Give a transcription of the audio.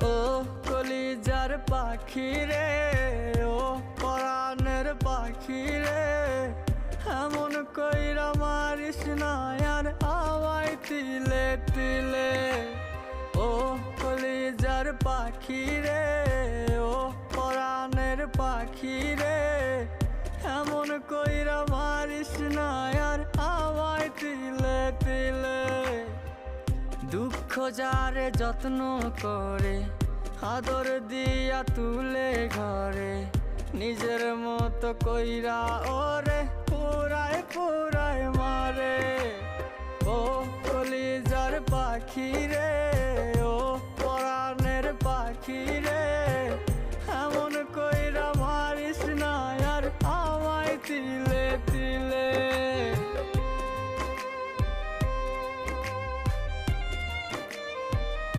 ও কলিজার পাখি রে, ও পরাণের পাখি রে, এমন কইরা মারিস না আর আমায় তিলে তিলে। ও কলিজার পাখি রে, ও পরাণের পাখি রে, এমন কইরা মারিস না আর আমায় তিলে তিলে। দুঃখ যারে যত্ন করে, আদর দিয়া তুলে ঘরে, নিজের মতো কইরা ওরে পুরায় পুরায় মারে। ও কলিজার পাখি রে,